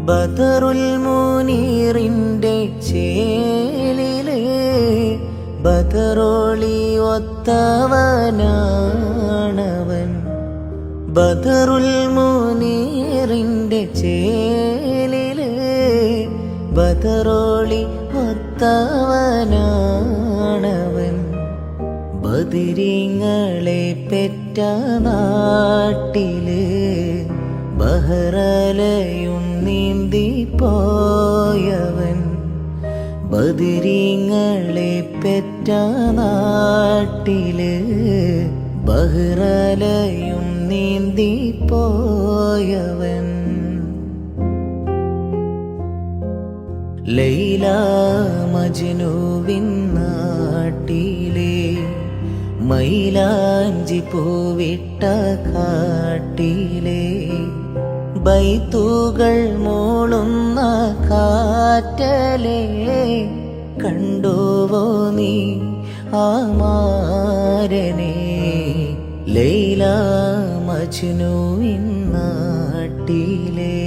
ബദറുൽ മുനീറിന്റെ ചേലില് ബദറോളി ഒത്തവനാണവൻ. ബദറുൽ മുനീറിന്റെ ചേലില് ബദറോളി ഒത്തവനാണവൻ. ബദരീങ്ങളെ പെറ്റ നാട്ടില് ബഹ്റലയും നീന്തി പോയവൻ. ബദരീങ്ങളെ പെറ്റ നാട്ടില് ബഹ്റലയും നീന്തി പോയവൻ. ലൈല മജ്നുവിൻ നാട്ടിലെ മൈലാഞ്ചി പൂവിട്ട കാട്ടിലെ ബൈത്തുകൾ മൂളുന്ന കാറ്റലേ കണ്ടുവോ നീ ആ മാരനെ? ലൈല മജ്നുവിൻ നാട്ടിലെ